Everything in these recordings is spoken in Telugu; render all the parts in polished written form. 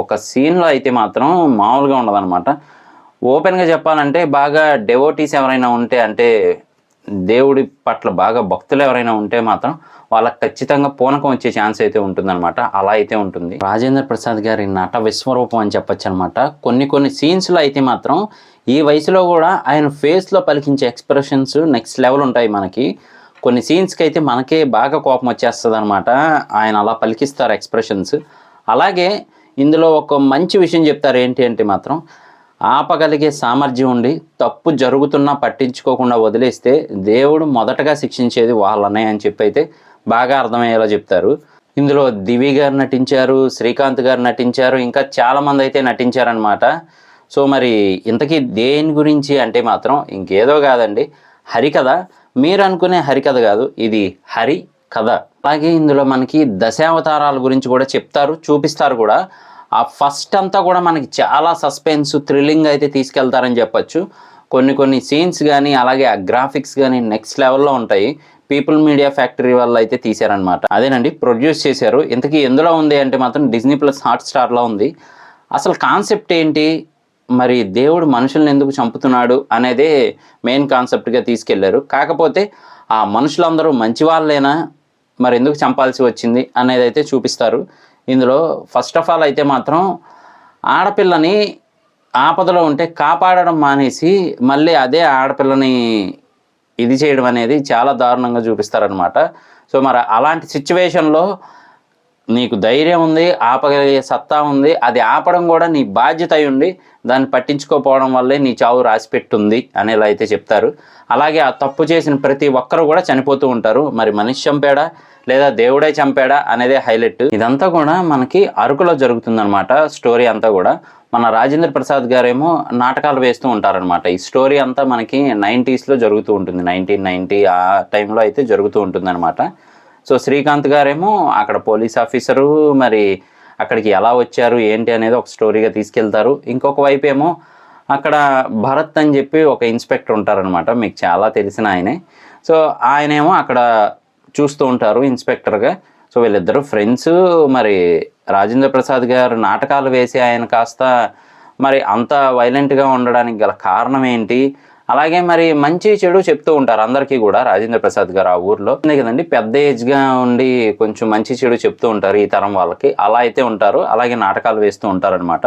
ఒక సీన్లో అయితే మాత్రం మామూలుగా ఉండదన్నమాట. ఓపెన్గా చెప్పాలంటే బాగా డెవోటీస్ ఎవరైనా ఉంటే, అంటే దేవుడి పట్ల బాగా భక్తులు ఎవరైనా ఉంటే మాత్రం వాళ్ళకి ఖచ్చితంగా పూనకం వచ్చే ఛాన్స్ అయితే ఉంటుందన్నమాట. అలా అయితే ఉంటుంది. రాజేంద్ర ప్రసాద్ గారి నట విశ్వరూపం అని చెప్పొచ్చు అనమాట. కొన్ని సీన్స్లో అయితే మాత్రం ఈ వయసులో కూడా ఆయన ఫేస్లో పలికించే ఎక్స్ప్రెషన్స్ నెక్స్ట్ లెవెల్ ఉంటాయి. మనకి కొన్ని సీన్స్కి అయితే మనకే బాగా కోపం వచ్చేస్తుంది అనమాట. ఆయన అలా పలికిస్తారు ఎక్స్ప్రెషన్స్. అలాగే ఇందులో ఒక మంచి విషయం చెప్తారు, ఏంటి అంటే మాత్రం ఆపగలిగే సామర్థ్యం ఉండి తప్పు జరుగుతున్నా పట్టించుకోకుండా వదిలేస్తే దేవుడు మొదటగా శిక్షించేది వాళ్ళనే అని చెప్పి అయితే బాగా అర్థమయ్యేలా చెప్తారు. ఇందులో దివి గారు నటించారు, శ్రీకాంత్ గారు నటించారు, ఇంకా చాలామంది అయితే నటించారనమాట. సో మరి ఇంతకీ దేని గురించి అంటే మాత్రం ఇంకేదో కాదండి, హరికథ. మీరు అనుకునే హరికథ కాదు, ఇది హరి కథ. అలాగే ఇందులో మనకి దశావతారాల గురించి కూడా చెప్తారు, చూపిస్తారు కూడా. ఆ ఫస్ట్ అంతా కూడా మనకి చాలా సస్పెన్స్, థ్రిల్లింగ్ అయితే తీసుకెళ్తారని చెప్పచ్చు. కొన్ని సీన్స్ కానీ అలాగే ఆ గ్రాఫిక్స్ కానీ నెక్స్ట్ లెవెల్లో ఉంటాయి. పీపుల్ మీడియా ఫ్యాక్టరీ వాళ్ళు అయితే తీశారనమాట. అదేనండి, ప్రొడ్యూస్ చేశారు. ఇంతకీ ఎందులో ఉంది అంటే మాత్రం డిజ్నీ ప్లస్ హాట్స్టార్లో ఉంది. అసలు కాన్సెప్ట్ ఏంటి, మరి దేవుడు మనుషుల్ని ఎందుకు చంపుతున్నాడు అనేదే మెయిన్ కాన్సెప్ట్గా తీసుకెళ్లారు. కాకపోతే ఆ మనుషులందరూ మంచి వాళ్ళేనా, మరి ఎందుకు చంపాల్సి వచ్చింది అనేది అయితే చూపిస్తారు ఇందులో. ఫస్ట్ ఆఫ్ ఆల్ అయితే మాత్రం ఆడపిల్లని ఆపదలో ఉంటే కాపాడడం మానేసి మళ్ళీ అదే ఆడపిల్లని ఇది చేయడం అనేది చాలా దారుణంగా చూపిస్తారనమాట. సో మరి అలాంటి సిచ్యువేషన్లో నీకు ధైర్యం ఉంది, ఆపగలిగే సత్తా ఉంది, అది ఆపడం కూడా నీ బాధ్యత అయి ఉండి దాన్ని పట్టించుకోకపోవడం వల్లే నీ చావు రాసిపెట్టుంది అనేలా అయితే చెప్తారు. అలాగే ఆ తప్పు చేసిన ప్రతి ఒక్కరు కూడా చనిపోతూ ఉంటారు. మరి మనిషి చంపాడా లేదా దేవుడే చంపాడా అనేదే హైలైట్. ఇదంతా కూడా మనకి అరకులో జరుగుతుందన్నమాట. స్టోరీ అంతా కూడా మన రాజేంద్ర ప్రసాద్ గారేమో నాటకాలు వేస్తూ ఉంటారనమాట. ఈ స్టోరీ అంతా మనకి 90స్లో జరుగుతూ ఉంటుంది, 1990 ఆ టైంలో అయితే జరుగుతూ ఉంటుంది అనమాట. సో శ్రీకాంత్ గారేమో అక్కడ పోలీస్ ఆఫీసరు, మరి అక్కడికి ఎలా వచ్చారు ఏంటి అనేది ఒక స్టోరీగా తీసుకెళ్తారు. ఇంకొక వైపు ఏమో అక్కడ భరత్ అని చెప్పి ఒక ఇన్స్పెక్టర్ ఉంటారనమాట, మీకు చాలా తెలిసిన ఆయనే. సో ఆయనేమో అక్కడ చూస్తూ ఉంటారు ఇన్స్పెక్టర్గా. సో వీళ్ళిద్దరూ ఫ్రెండ్స్. మరి రాజేంద్ర ప్రసాద్ గారు నాటకాలు వేసి ఆయన కాస్త మరి అంత వైలెంట్గా ఉండడానికి గల కారణం ఏంటి, అలాగే మరి మంచి చెడు చెప్తూ ఉంటారు అందరికీ కూడా. రాజేంద్ర ప్రసాద్ గారు ఆ ఊర్లో ఉంది కదండి, పెద్ద ఏజ్గా ఉండి కొంచెం మంచి చెడు చెప్తూ ఉంటారు ఈ తరం వాళ్ళకి. అలా అయితే ఉంటారు. అలాగే నాటకాలు వేస్తూ ఉంటారనమాట.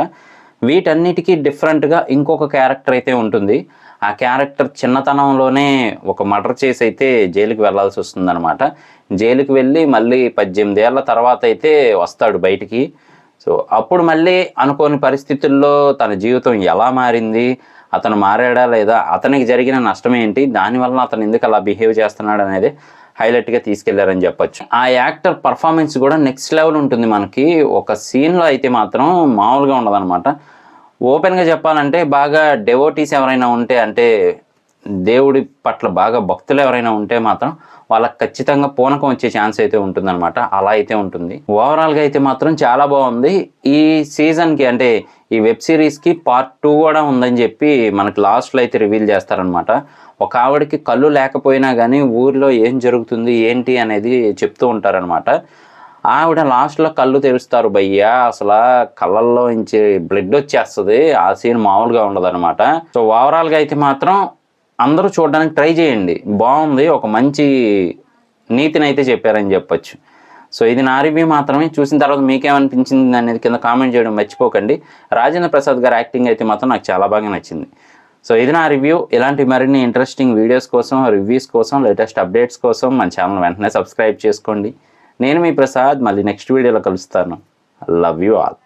వీటన్నిటికీ డిఫరెంట్గా ఇంకొక క్యారెక్టర్ అయితే ఉంటుంది. ఆ క్యారెక్టర్ చిన్నతనంలోనే ఒక మర్డర్ చేసి అయితే జైలుకి వెళ్ళాల్సి వస్తుందన్నమాట. జైలుకి వెళ్ళి మళ్ళీ 18 ఏళ్ల తర్వాత అయితే వస్తాడు బయటికి. సో అప్పుడు మళ్ళీ అనుకోని పరిస్థితుల్లో తన జీవితం ఎలా మారింది, అతను మారాడా లేదా, అతనికి జరిగిన నష్టం ఏంటి, దానివల్ల అతను ఎందుకు అలా బిహేవ్ చేస్తున్నాడు అనేది హైలైట్గా తీసుకెళ్లారని చెప్పొచ్చు. ఆ యాక్టర్ పర్ఫార్మెన్స్ కూడా నెక్స్ట్ లెవెల్ ఉంటుంది. మనకి ఒక సీన్లో అయితే మాత్రం మామూలుగా ఉండదన్నమాట. ఓపెన్గా చెప్పాలంటే బాగా డెవోటీస్ ఎవరైనా ఉంటే, అంటే దేవుడి పట్ల బాగా భక్తులు ఎవరైనా ఉంటే మాత్రం వాళ్ళకి ఖచ్చితంగా పూనకం వచ్చే ఛాన్స్ అయితే ఉంటుందన్నమాట. అలా అయితే ఉంటుంది. ఓవరాల్గా అయితే మాత్రం చాలా బాగుంది. ఈ సీజన్కి అంటే ఈ వెబ్ సిరీస్కి పార్ట్ 2 కూడా ఉందని చెప్పి మనకి లాస్ట్లో అయితే రివీల్ చేస్తారనమాట. ఒక ఆవిడకి కళ్ళు లేకపోయినా కానీ ఊరిలో ఏం జరుగుతుంది ఏంటి అనేది చెప్తూ ఉంటారనమాట. ఆవిడ లాస్ట్లో కళ్ళు తెరుస్తారు భయ్యా, అసలు కళ్ళల్లో నుంచి బ్లడ్ వచ్చేస్తుంది. ఆ సీన్ మామూలుగా ఉండదన్నమాట. సో ఓవరాల్గా అయితే మాత్రం అందరూ చూడడానికి ట్రై చేయండి, బాగుంది. ఒక మంచి నీతిని అయితే చెప్పారని చెప్పొచ్చు. సో ఇది నా రివ్యూ మాత్రమే. చూసిన తర్వాత మీకేమనిపించింది అనేది కింద కామెంట్ చేయడం మర్చిపోకండి. రాజేంద్ర ప్రసాద్ గారి యాక్టింగ్ అయితే మాత్రం నాకు చాలా బాగా నచ్చింది. సో ఇది నా రివ్యూ. ఇలాంటి మరిన్ని ఇంట్రెస్టింగ్ వీడియోస్ కోసం, రివ్యూస్ కోసం, లేటెస్ట్ అప్డేట్స్ కోసం మన ఛానల్ వెంటనే సబ్స్క్రైబ్ చేసుకోండి. నేను మీ ప్రసాద్, మళ్ళీ నెక్స్ట్ వీడియోలో కలుస్తాను. Love you all.